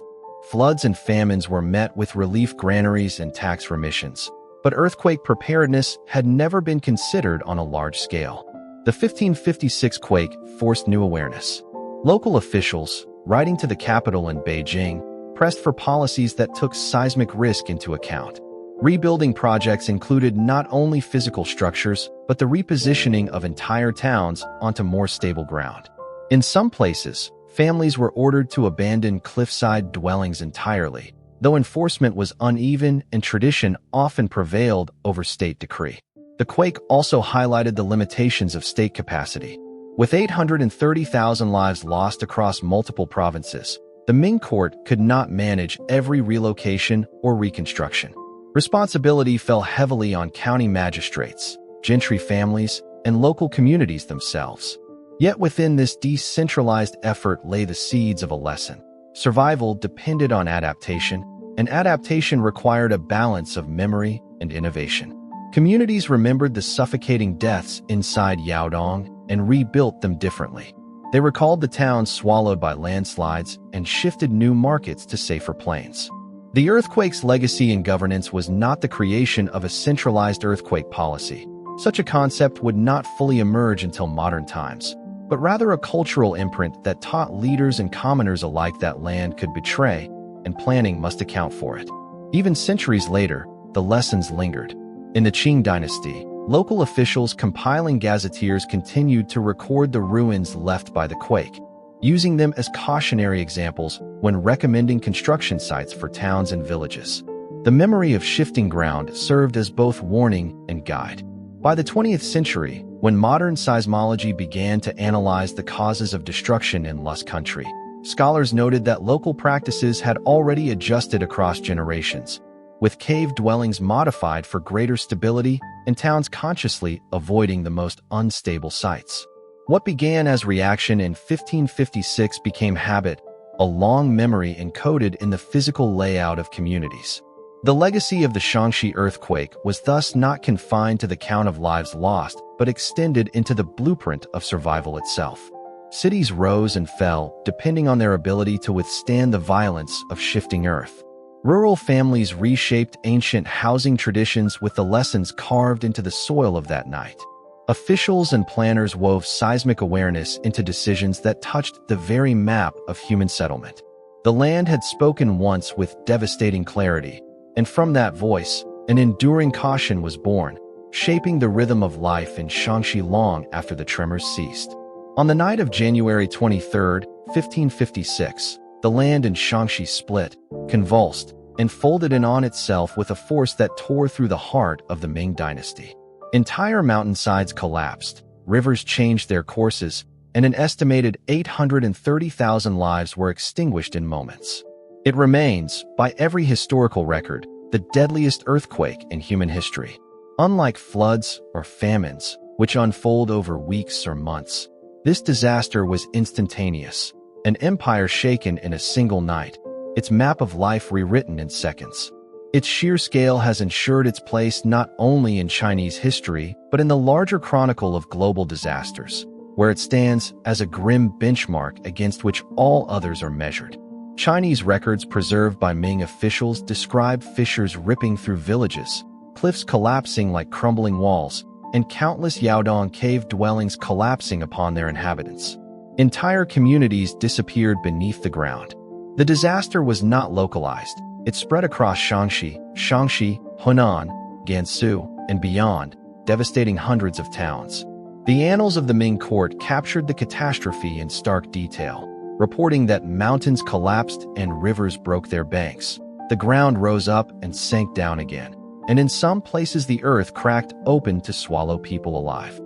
Floods and famines were met with relief granaries and tax remissions, but earthquake preparedness had never been considered on a large scale. The 1556 quake forced new awareness. Local officials, writing to the capital in Beijing, pressed for policies that took seismic risk into account. Rebuilding projects included not only physical structures, but the repositioning of entire towns onto more stable ground. In some places, families were ordered to abandon cliffside dwellings entirely, though enforcement was uneven and tradition often prevailed over state decree. The quake also highlighted the limitations of state capacity. With 830,000 lives lost across multiple provinces, the Ming court could not manage every relocation or reconstruction. Responsibility fell heavily on county magistrates, gentry families, and local communities themselves. Yet within this decentralized effort lay the seeds of a lesson. Survival depended on adaptation, and adaptation required a balance of memory and innovation. Communities remembered the suffocating deaths inside Yaodong and rebuilt them differently. They recalled the towns swallowed by landslides and shifted new markets to safer plains. The earthquake's legacy in governance was not the creation of a centralized earthquake policy. Such a concept would not fully emerge until modern times, but rather a cultural imprint that taught leaders and commoners alike that land could betray, and planning must account for it. Even centuries later, the lessons lingered. In the Qing dynasty, local officials compiling gazetteers continued to record the ruins left by the quake, using them as cautionary examples when recommending construction sites for towns and villages. The memory of shifting ground served as both warning and guide. By the 20th century, when modern seismology began to analyze the causes of destruction in lost country, scholars noted that local practices had already adjusted across generations, with cave dwellings modified for greater stability and towns consciously avoiding the most unstable sites. What began as reaction in 1556 became habit, a long memory encoded in the physical layout of communities. The legacy of the Shaanxi earthquake was thus not confined to the count of lives lost, but extended into the blueprint of survival itself. Cities rose and fell, depending on their ability to withstand the violence of shifting earth. Rural families reshaped ancient housing traditions with the lessons carved into the soil of that night. Officials and planners wove seismic awareness into decisions that touched the very map of human settlement. The land had spoken once with devastating clarity, and from that voice, an enduring caution was born, shaping the rhythm of life in Shaanxi long after the tremors ceased. On the night of January 23, 1556, the land in Shaanxi split, convulsed, and folded in on itself with a force that tore through the heart of the Ming dynasty. Entire mountainsides collapsed, rivers changed their courses, and an estimated 830,000 lives were extinguished in moments. It remains, by every historical record, the deadliest earthquake in human history. Unlike floods or famines, which unfold over weeks or months, this disaster was instantaneous, an empire shaken in a single night, its map of life rewritten in seconds. Its sheer scale has ensured its place not only in Chinese history, but in the larger chronicle of global disasters, where it stands as a grim benchmark against which all others are measured. Chinese records preserved by Ming officials describe fissures ripping through villages, cliffs collapsing like crumbling walls, and countless Yaodong cave dwellings collapsing upon their inhabitants. Entire communities disappeared beneath the ground. The disaster was not localized. It spread across Shaanxi, Hunan, Gansu, and beyond, devastating hundreds of towns. The annals of the Ming court captured the catastrophe in stark detail, reporting that mountains collapsed and rivers broke their banks. The ground rose up and sank down again, and in some places the earth cracked open to swallow people alive.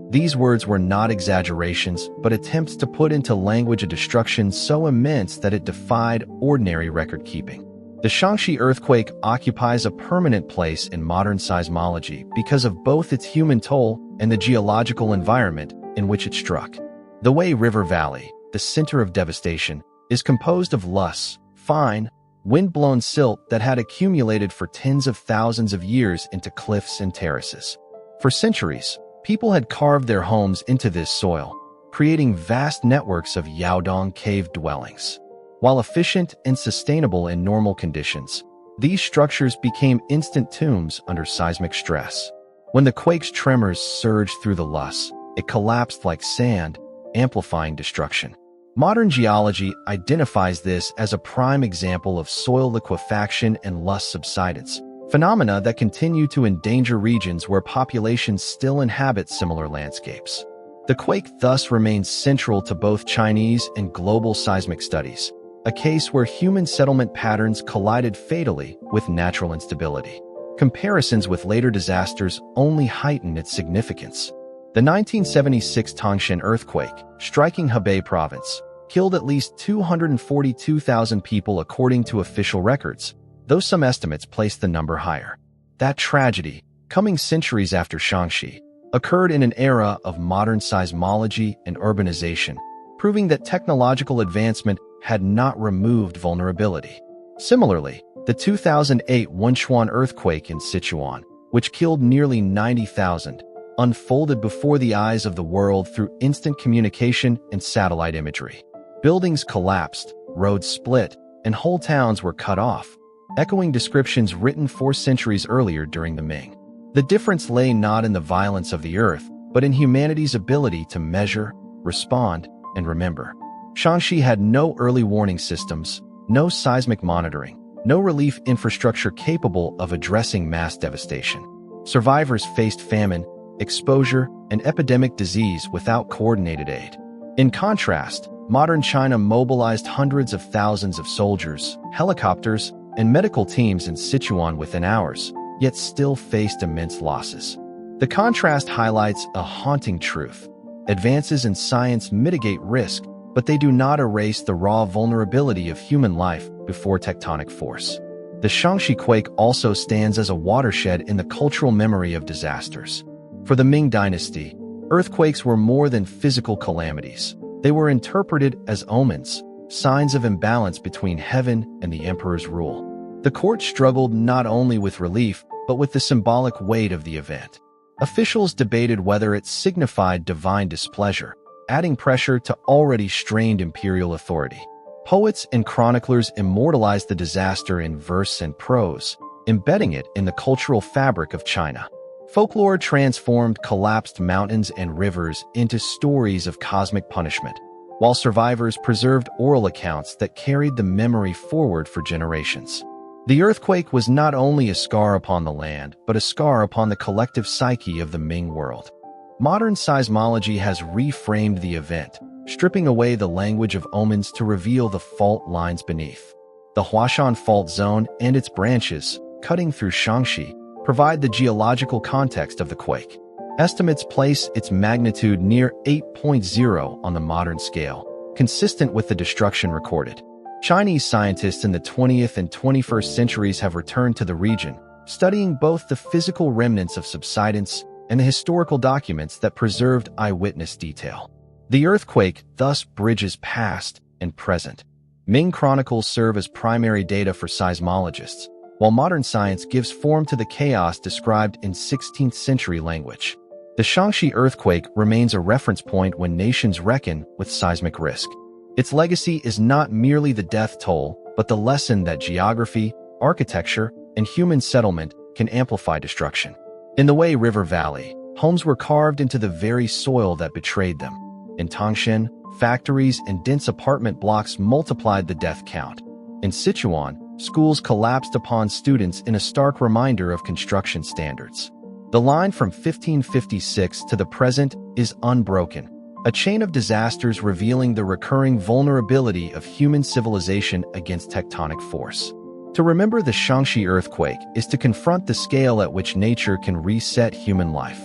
These words were not exaggerations, but attempts to put into language a destruction so immense that it defied ordinary record-keeping. The Shaanxi earthquake occupies a permanent place in modern seismology because of both its human toll and the geological environment in which it struck. The Wei River Valley, the center of devastation, is composed of loess, fine, wind-blown silt that had accumulated for tens of thousands of years into cliffs and terraces. For centuries, people had carved their homes into this soil, creating vast networks of Yaodong cave dwellings. While efficient and sustainable in normal conditions, these structures became instant tombs under seismic stress. When the quake's tremors surged through the loess, it collapsed like sand, amplifying destruction. Modern geology identifies this as a prime example of soil liquefaction and loess subsidence, phenomena that continue to endanger regions where populations still inhabit similar landscapes. The quake thus remains central to both Chinese and global seismic studies, a case where human settlement patterns collided fatally with natural instability. Comparisons with later disasters only heighten its significance. The 1976 Tangshan earthquake, striking Hebei province, killed at least 242,000 people according to official records, though some estimates place the number higher. That tragedy, coming centuries after Shaanxi, occurred in an era of modern seismology and urbanization, proving that technological advancement had not removed vulnerability. Similarly, the 2008 Wenchuan earthquake in Sichuan, which killed nearly 90,000, unfolded before the eyes of the world through instant communication and satellite imagery. Buildings collapsed, roads split, and whole towns were cut off, echoing descriptions written 4 centuries earlier during the Ming. The difference lay not in the violence of the earth, but in humanity's ability to measure, respond, and remember. Shaanxi had no early warning systems, no seismic monitoring, no relief infrastructure capable of addressing mass devastation. Survivors faced famine, exposure, and epidemic disease without coordinated aid. In contrast, modern China mobilized hundreds of thousands of soldiers, helicopters, and medical teams in Sichuan within hours, yet still faced immense losses. The contrast highlights a haunting truth. Advances in science mitigate risk, but they do not erase the raw vulnerability of human life before tectonic force. The Shaanxi quake also stands as a watershed in the cultural memory of disasters. For the Ming Dynasty, earthquakes were more than physical calamities. They were interpreted as omens, signs of imbalance between heaven and the emperor's rule. The court struggled not only with relief, but with the symbolic weight of the event. Officials debated whether it signified divine displeasure, adding pressure to already strained imperial authority. Poets and chroniclers immortalized the disaster in verse and prose, embedding it in the cultural fabric of China. Folklore transformed collapsed mountains and rivers into stories of cosmic punishment, while survivors preserved oral accounts that carried the memory forward for generations. The earthquake was not only a scar upon the land, but a scar upon the collective psyche of the Ming world. Modern seismology has reframed the event, stripping away the language of omens to reveal the fault lines beneath. The Huashan Fault Zone and its branches, cutting through Shaanxi, provide the geological context of the quake. Estimates place its magnitude near 8.0 on the modern scale, consistent with the destruction recorded. Chinese scientists in the 20th and 21st centuries have returned to the region, studying both the physical remnants of subsidence and the historical documents that preserved eyewitness detail. The earthquake thus bridges past and present. Ming chronicles serve as primary data for seismologists, while modern science gives form to the chaos described in 16th century language. The Shaanxi earthquake remains a reference point when nations reckon with seismic risk. Its legacy is not merely the death toll, but the lesson that geography, architecture, and human settlement can amplify destruction. In the Wei River Valley, homes were carved into the very soil that betrayed them. In Tangshan, factories and dense apartment blocks multiplied the death count. In Sichuan, schools collapsed upon students in a stark reminder of construction standards. The line from 1556 to the present is unbroken, a chain of disasters revealing the recurring vulnerability of human civilization against tectonic force. To remember the Shaanxi earthquake is to confront the scale at which nature can reset human life.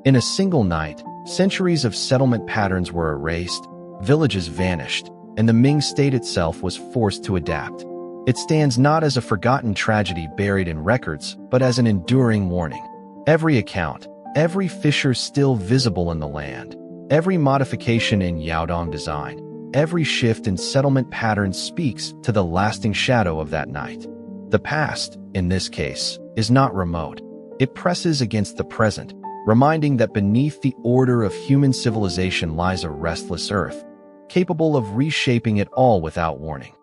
In a single night, Centuries of settlement patterns were erased, villages vanished, and the Ming state itself was forced to adapt. It stands not as a forgotten tragedy buried in records, but as an enduring warning. Every account, every fissure still visible in the land, every modification in Yaodong design, every shift in settlement patterns speaks to the lasting shadow of that night. The past, in this case, is not remote. It presses against the present, reminding that beneath the order of human civilization lies a restless earth, capable of reshaping it all without warning.